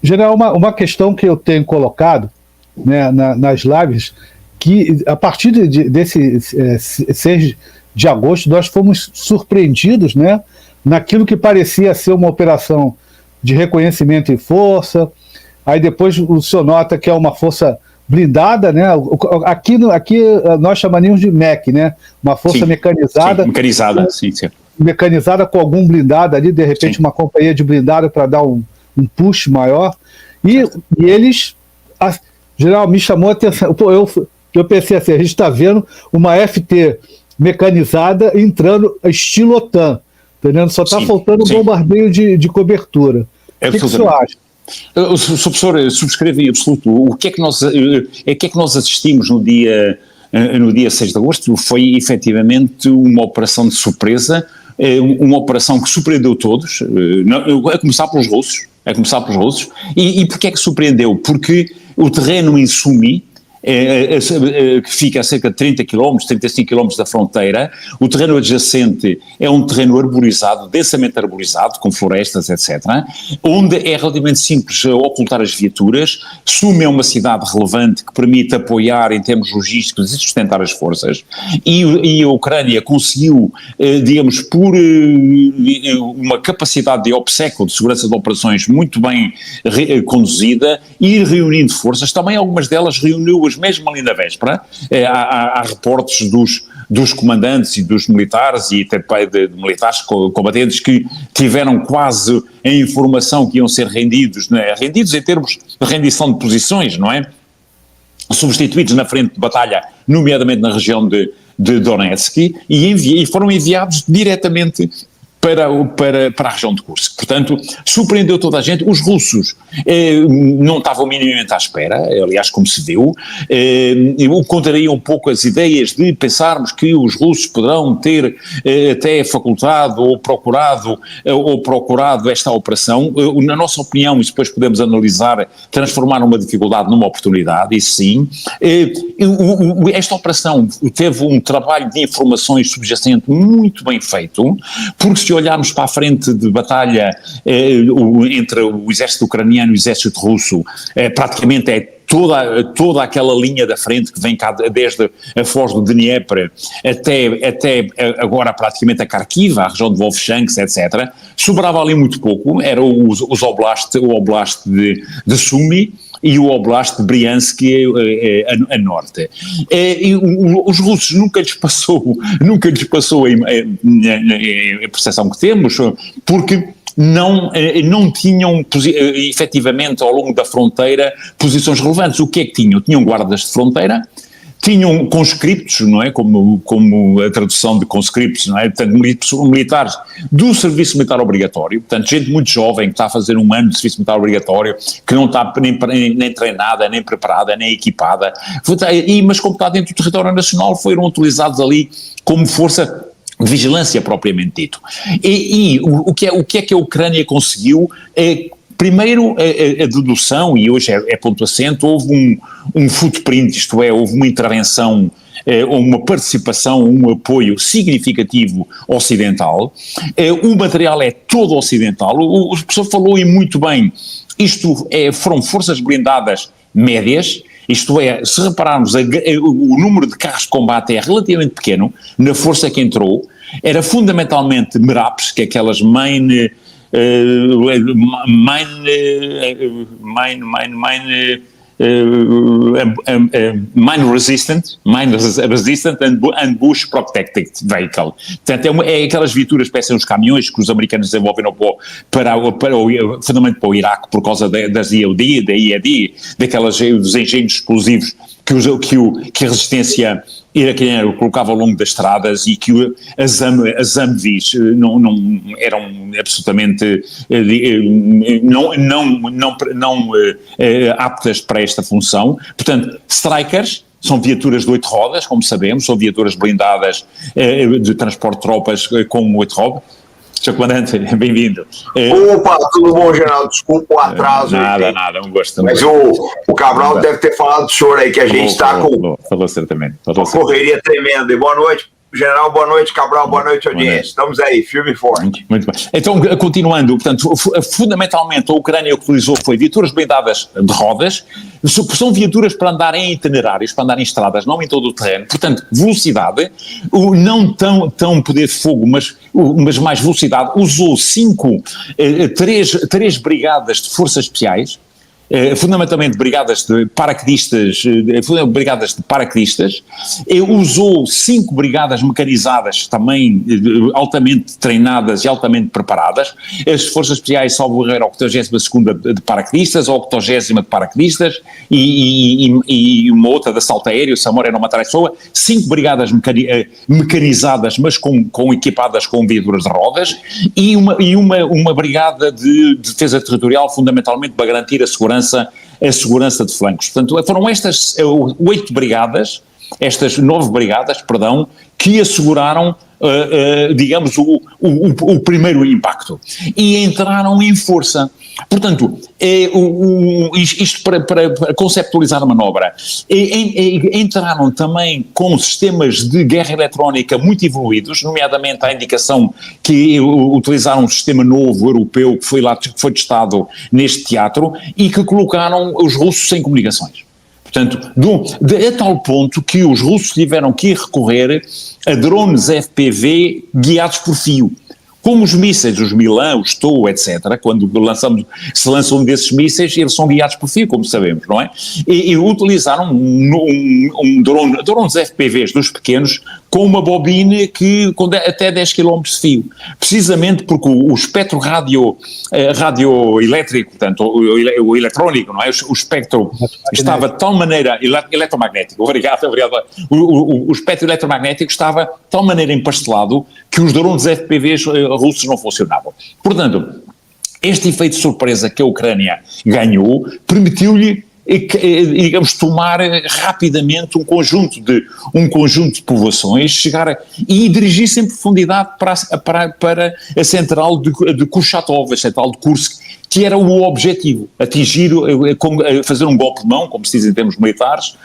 General, uma questão que eu tenho colocado, né, nas lives, que a partir desse 6 de agosto nós fomos surpreendidos, né, naquilo que parecia ser uma operação de reconhecimento em força. Aí depois o senhor nota que é uma força blindada, né? Aqui nós chamaríamos de MEC, né? Uma força mecanizada. Sim, mecanizada, sim. Mecanizada com algum blindado ali, de repente uma companhia de blindado para dar um push maior. E eles, geral, me chamou a atenção. Eu pensei assim, a gente está vendo uma FT mecanizada entrando estilo OTAN, entendendo? Só está faltando um bombardeio de cobertura. O que o senhor acha? O professor subscreve em absoluto. O que é que nós assistimos no dia 6 de agosto? Foi efetivamente uma operação de surpresa, uma operação que surpreendeu todos, a começar pelos russos. E porquê é que surpreendeu? Porque o terreno em Sumy, que fica a cerca de 30 km, 35 km da fronteira, o terreno adjacente é um terreno arborizado, densamente arborizado, com florestas, etc., onde é relativamente simples ocultar as viaturas. Sumy é uma cidade relevante que permite apoiar em termos logísticos e sustentar as forças, e a Ucrânia conseguiu, digamos, por uma capacidade de OPSEC, de segurança de operações, muito bem conduzida, ir reunindo forças. Também algumas delas reuniu-as mesmo ali na véspera. Há reportes dos comandantes e dos militares e até de militares combatentes que tiveram quase a informação que iam ser rendidos, né? Rendidos em termos de rendição de posições, não é? Substituídos na frente de batalha, nomeadamente na região de Donetsk, e foram enviados diretamente para a região de Kursk. Portanto, surpreendeu toda a gente. Os russos não estavam minimamente à espera, aliás, como se viu, contrariam um pouco as ideias de pensarmos que os russos poderão ter até facultado ou procurado esta operação. Na nossa opinião, e depois podemos analisar, transformar uma dificuldade numa oportunidade, isso sim. Esta operação teve um trabalho de informações subjacente muito bem feito, porque se olharmos para a frente de batalha entre o exército ucraniano e o exército russo, praticamente é toda aquela linha da frente que vem cá desde a foz do Dnieper até agora praticamente a Kharkiv, a região de Wolfshansk, etc. Sobrava ali muito pouco, era o Oblast de Sumy e o Oblast de Bryansk a norte. E os russos nunca lhes passou a percepção que temos, porque não tinham efetivamente ao longo da fronteira posições relevantes. O que é que tinham? Tinham guardas de fronteira, tinham conscriptos, não é? Como a tradução de conscriptos, não é? Portanto, militares do serviço militar obrigatório, portanto, gente muito jovem que está a fazer um ano de serviço militar obrigatório, que não está nem treinada, nem preparada, nem equipada, mas como está dentro do território nacional, foram utilizados ali como força de vigilância propriamente dito. E o que é que a Ucrânia conseguiu? Primeiro, a dedução, e hoje é ponto assente, houve um footprint, isto é, houve uma intervenção, uma participação, um apoio significativo ocidental. O material é todo ocidental. O professor falou e muito bem, foram forças blindadas médias. Isto é, se repararmos, o número de carros de combate é relativamente pequeno, na força que entrou, era fundamentalmente MRAPs, que é aquelas mine resistant and bush protected vehicle. Portanto, é aquelas viaturas que parecem os caminhões que os americanos desenvolveram fundamentalmente para o Iraque por causa das IED, da IED, dos engenhos explosivos que a resistência iraquiana colocava ao longo das estradas e que as Humvees não eram absolutamente não aptas para esta função. Portanto, Strykers são viaturas de 8 rodas, como sabemos, são viaturas blindadas de transporte de tropas com 8 rodas. Sr. Comandante, bem-vindo. Opa, tudo bom, Geraldo? Desculpa o atraso. Nada, um gosto. Mas o Cabral deve ter falado do senhor aí, que a gente está com falou certamente. uma correria tremenda. E boa noite General, boa noite. Cabral, boa noite, audiência. Estamos aí, firme e forte. Muito bem. Então, continuando, portanto, fundamentalmente a Ucrânia o que utilizou foi viaturas blindadas de rodas, são viaturas para andar em itinerários, para andar em estradas, não em todo o terreno, portanto, velocidade, não tão poder de fogo, mas mais velocidade. Usou três brigadas de forças especiais, fundamentalmente brigadas de paraquedistas, usou 5 brigadas mecanizadas também altamente treinadas e altamente preparadas, as forças especiais, salvo erro, a 82ª de paraquedistas, a 80ª de paraquedistas e uma outra de assalto aéreo, Samora era uma traiçoa, 5 brigadas mecanizadas, mas equipadas com viaturas de rodas, e uma brigada de defesa territorial, fundamentalmente para garantir a segurança de flancos. Portanto, foram estas 8 brigadas, estas 9 brigadas, perdão, que asseguraram, digamos, o primeiro impacto. E entraram em força. Portanto, isto para conceptualizar a manobra, entraram também com sistemas de guerra eletrónica muito evoluídos, nomeadamente a indicação que utilizaram um sistema novo europeu que foi testado neste teatro e que colocaram os russos sem comunicações. Portanto, a tal ponto que os russos tiveram que recorrer a drones FPV guiados por fio. Como os mísseis, os Milan, os TOW, etc., quando se lança um desses mísseis, eles são guiados por fio, como sabemos, não é? E utilizaram drones FPVs dos pequenos com uma bobina com até 10 km de fio, precisamente porque o espectro radioelétrico, portanto, o eletrónico, não é? O espectro estava de tal maneira, eletromagnético, obrigado, o espectro eletromagnético estava de tal maneira empastelado que os drones FPVs russos não funcionavam. Portanto, este efeito de surpresa que a Ucrânia ganhou permitiu-lhe, digamos, tomar rapidamente um conjunto de povoações, e dirigir-se em profundidade para a central de Kurchatov, a central de Kursk, que era o objetivo, fazer um golpe de mão, como se diz em termos militares,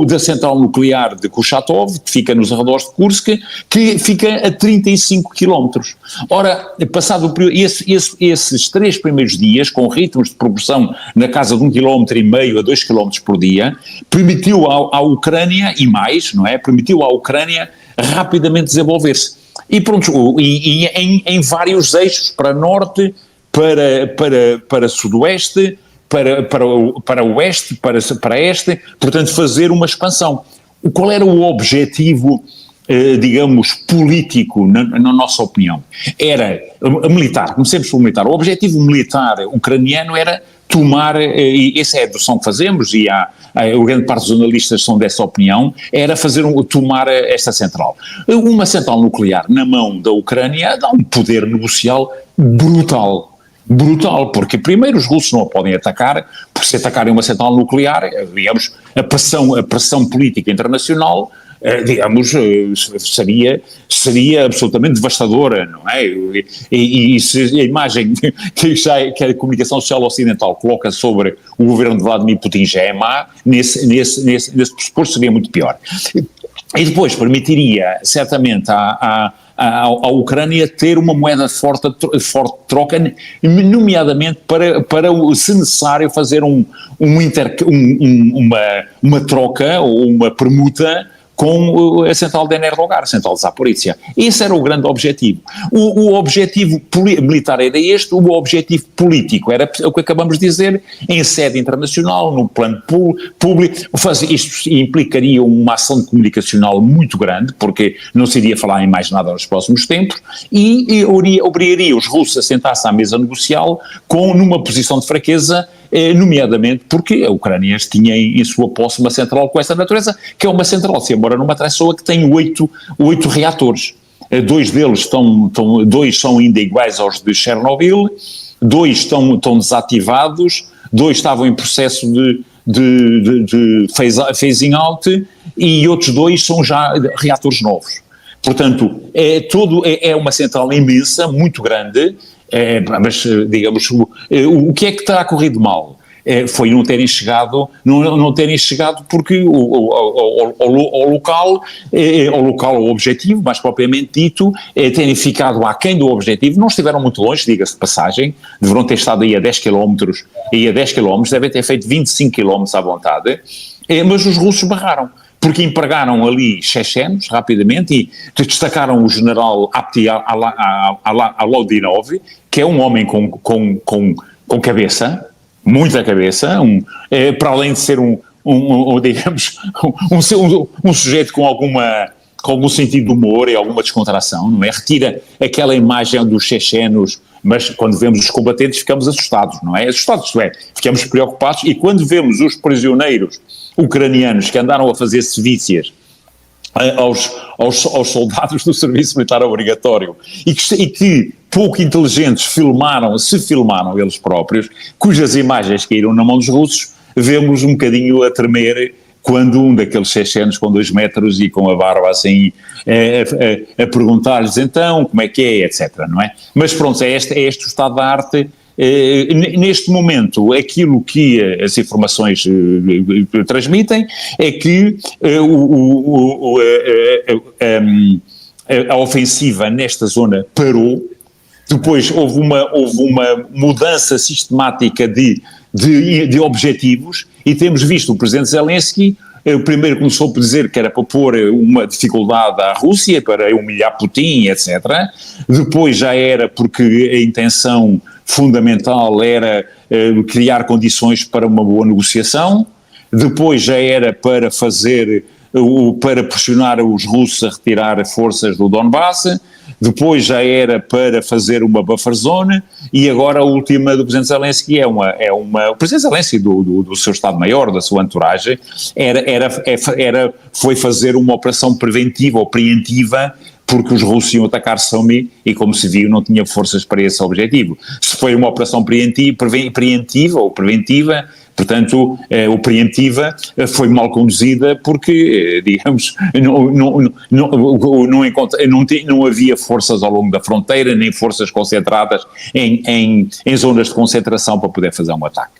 da central nuclear de Kurchatov, que fica nos arredores de Kursk, que fica a 35 quilómetros. Ora, passado o período, esses 3 primeiros dias, com ritmos de progressão na casa de 1,5 km a 2 km por dia, permitiu à Ucrânia, e mais, não é? Permitiu à Ucrânia rapidamente desenvolver-se. E pronto, em vários eixos, para norte, para sudoeste, para oeste, para este, portanto fazer uma expansão. Qual era o objetivo, digamos, político, na nossa opinião? Era militar, comecemos pelo militar. O objetivo militar ucraniano era tomar, e essa é a dedução que fazemos, e a grande parte dos analistas são dessa opinião, era tomar esta central. Uma central nuclear na mão da Ucrânia dá um poder negocial brutal, porque primeiro os russos não a podem atacar, porque se atacarem uma central nuclear, digamos, a pressão política internacional, digamos, seria absolutamente devastadora, não é? E se a imagem que a comunicação social ocidental coloca sobre o governo de Vladimir Putin já é má, nesse pressuposto seria muito pior. E depois permitiria, certamente, à Ucrânia ter uma moeda forte de troca, nomeadamente para se necessário, fazer uma troca ou uma permuta com a central de Energogar, a central de Zaporizhia. Esse era o grande objetivo. O objetivo militar era este, o objetivo político era o que acabamos de dizer, em sede internacional, no plano público. Isto implicaria uma ação comunicacional muito grande, porque não se iria falar em mais nada nos próximos tempos, e obrigaria os russos a sentar-se à mesa negocial numa posição de fraqueza, nomeadamente porque a Ucrânia tinha em sua posse uma central com essa natureza, que é uma central, se embora numa traiçoa, que tem 8 reatores. 2 deles dois são ainda iguais aos de Chernobyl, 2 estão desativados, 2 estavam em processo de phasing out, e outros 2 são já reatores novos. Portanto, é uma central imensa, muito grande, mas, digamos, o que é que terá corrido mal? foi não terem chegado, não terem chegado porque ao local, ao objetivo, mais propriamente dito, terem ficado aquém do objetivo, não estiveram muito longe, diga-se de passagem, deverão ter estado aí a 10 km, devem ter feito 25 km à vontade, mas os russos barraram, porque empregaram ali chechenos rapidamente e destacaram o general Apti Alodinov, que é um homem com cabeça, muita cabeça, para além de ser digamos, um sujeito com algum sentido de humor e alguma descontração, não é? Retira aquela imagem dos chechenos, mas quando vemos os combatentes ficamos assustados, não é? Assustados, isto é, ficamos preocupados, e quando vemos os prisioneiros ucranianos que andaram a fazer sevícias aos soldados do serviço militar obrigatório e que pouco inteligentes se filmaram eles próprios, cujas imagens caíram na mão dos russos, vemos um bocadinho a tremer quando um daqueles chechenos com 2 metros e com a barba assim a perguntar-lhes então como é que é, etc, não é? Mas pronto, é este o estado da arte. Neste momento, aquilo que as informações transmitem é que a ofensiva nesta zona parou, depois houve uma mudança sistemática de objetivos, e temos visto o presidente Zelensky, primeiro começou por dizer que era para pôr uma dificuldade à Rússia, para humilhar Putin, etc. Depois já era porque a intenção fundamental era criar condições para uma boa negociação. Depois já era para para pressionar os russos a retirar forças do Donbass. Depois já era para fazer uma buffer zone, e agora a última do presidente Zelensky o presidente Zelensky do seu Estado-Maior, da sua entourage, foi fazer uma operação preventiva ou preventiva, porque os russos iam atacar Sumy e, como se viu, não tinha forças para esse objetivo. Se foi uma operação preventiva ou preventiva, portanto, o preventiva foi mal conduzida porque, digamos, não havia forças ao longo da fronteira, nem forças concentradas em zonas de concentração para poder fazer um ataque.